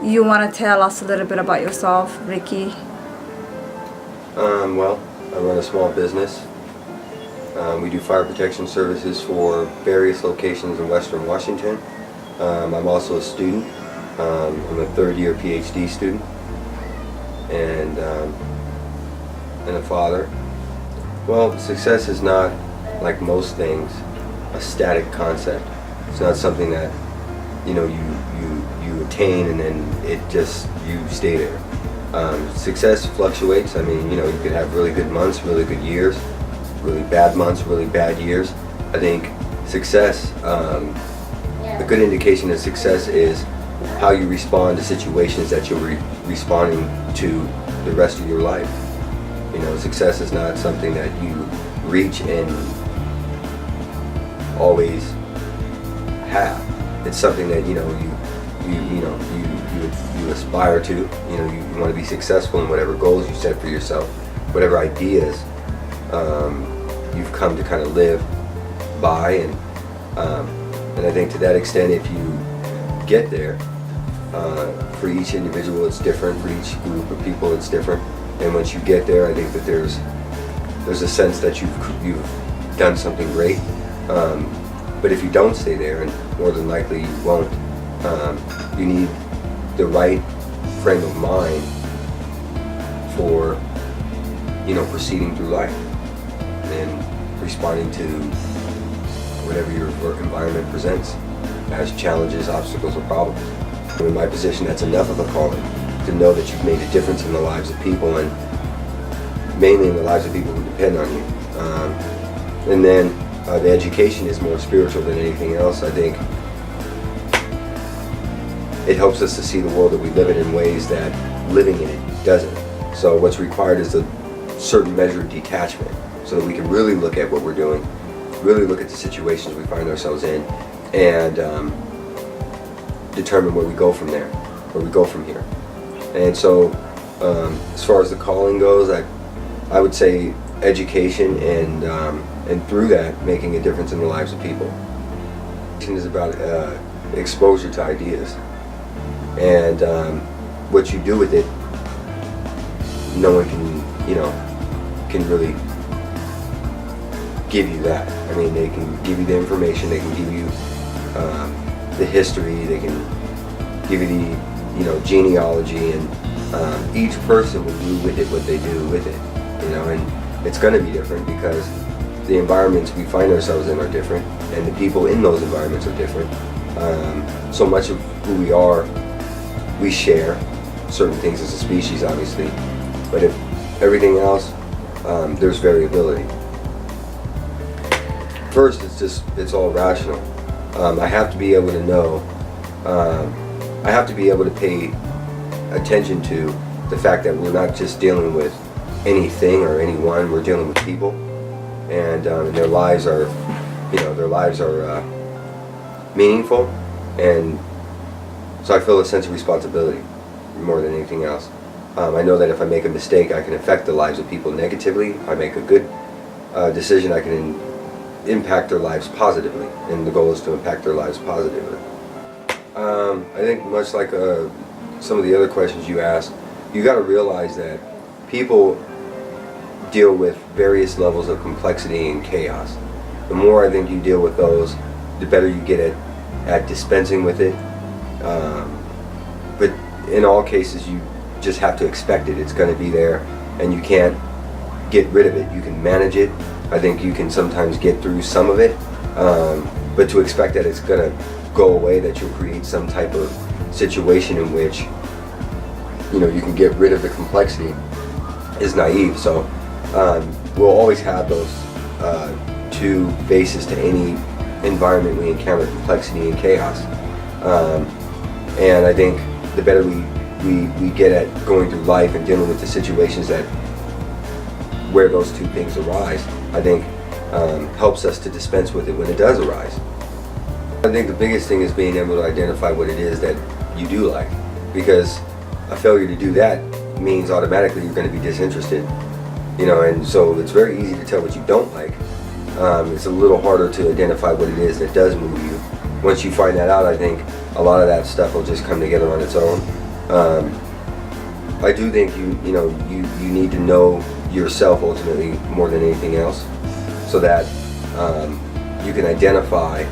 You want to tell us a little bit about yourself, Ricky? Well, I run a small business. We do fire protection services for various locations in Western Washington. I'm also a student. I'm a third-year PhD student and a father. Well, success is not, like most things, a static concept. It's not something that you attain and then you stay there. Success fluctuates. I mean, you could have really good months, really good years, really bad months, really bad years. I think success, a good indication of success is how you respond to situations that you're responding to the rest of your life. Success is not something that you reach and always have. It's something that you aspire to. You want to be successful in whatever goals you set for yourself, whatever ideas you've come to kind of live by, and I think to that extent, if you get there, for each individual it's different, for each group of people it's different, and once you get there, I think that there's a sense that you've done something great. But if you don't stay there, and more than likely you won't, you need the right frame of mind for proceeding through life and responding to whatever your work environment presents as challenges, obstacles, or problems. In my position, that's enough of a calling to know that you've made a difference in the lives of people, and mainly in the lives of people who depend on you. And then the education is more spiritual than anything else. I think it helps us to see the world that we live in ways that living in it doesn't. So what's required is a certain measure of detachment so that we can really look at what we're doing, really look at the situations we find ourselves in, and determine where we go from there, where we go from here. And so as far as the calling goes, I would say education, and through that, making a difference in the lives of people. Education is about exposure to ideas, and what you do with it, no one can really give you that. I mean, they can give you the information, they can give you the history, they can give you the genealogy, and each person will do with it what they do with it, and it's going to be different because the environments we find ourselves in are different, and the people in those environments are different. So much of who we are, we share certain things as a species, obviously, but if everything else, there's variability. First, it's all rational. I have to be able to know, I have to be able to pay attention to the fact that we're not just dealing with anything or anyone, we're dealing with people, and their lives are, meaningful, and so I feel a sense of responsibility more than anything else. I know that if I make a mistake, I can affect the lives of people negatively. If I make a good decision, I can impact their lives positively, and the goal is to impact their lives positively. I think much like some of the other questions you asked, you got to realize that people deal with various levels of complexity and chaos. The more I think you deal with those, the better you get at dispensing with it. But in all cases, you just have to expect it. It's going to be there, and you can't get rid of it. You can manage it. I think you can sometimes get through some of it, but to expect that it's going to go away, that you'll create some type of situation in which you can get rid of the complexity, is naive. So we'll always have those two faces to any environment we encounter: complexity and chaos. And I think the better we get at going through life and dealing with the situations that where those two things arise, I think helps us to dispense with it when it does arise. I think the biggest thing is being able to identify what it is that you do like, because a failure to do that means automatically you're going to be disinterested, and so it's very easy to tell what you don't like. It's a little harder to identify what it is that does move you. Once you find that out, I think a lot of that stuff will just come together on its own, I do think you need to know yourself ultimately more than anything else, so that you can identify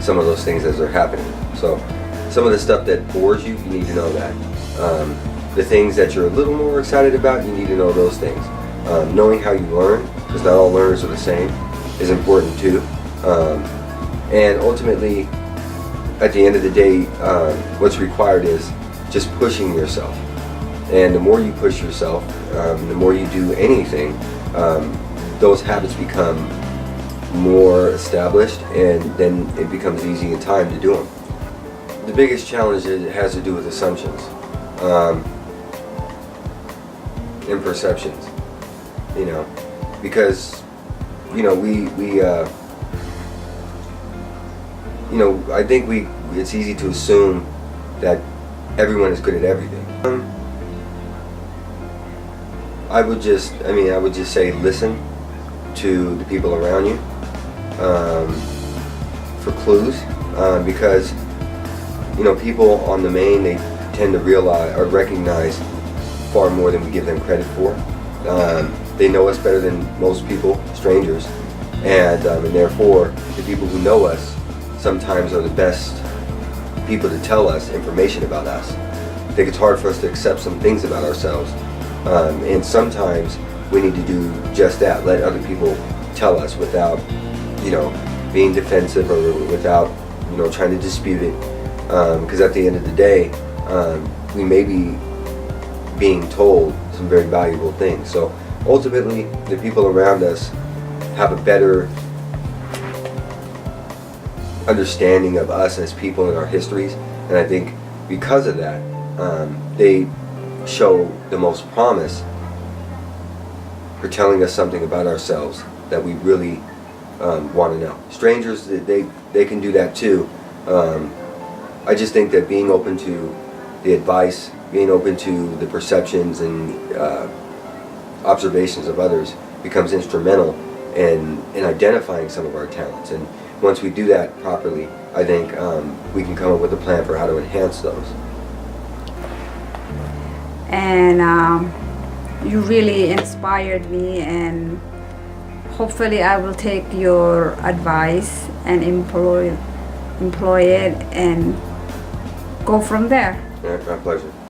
some of those things as they're happening. So some of the stuff that bores you, you need to know that. The things that you're a little more excited about, you need to know those things. Knowing how you learn, because not all learners are the same, is important too. And ultimately, at the end of the day, what's required is just pushing yourself. And the more you push yourself, the more you do anything, those habits become more established, and then it becomes easy in time to do them. The biggest challenge has to do with assumptions and perceptions, because I think it's easy to assume that everyone is good at everything. I would just say listen to the people around you for clues, because people on the main, they tend to realize or recognize far more than we give them credit for. They know us better than most people, strangers, and therefore the people who know us sometimes are the best people to tell us information about us. I think it's hard for us to accept some things about ourselves, and sometimes we need to do just that. Let other people tell us without, being defensive or without, trying to dispute it. Because at the end of the day, we may be being told some very valuable things. So ultimately, the people around us have a better understanding of us as people and our histories, and I think because of that, they show the most promise for telling us something about ourselves that we really want to know. Strangers, they can do that too. I just think that being open to the advice, being open to the perceptions and observations of others becomes instrumental in identifying some of our talents. And once we do that properly, I think we can come up with a plan for how to enhance those. And you really inspired me, and hopefully I will take your advice and employ it and go from there. Yeah, my pleasure.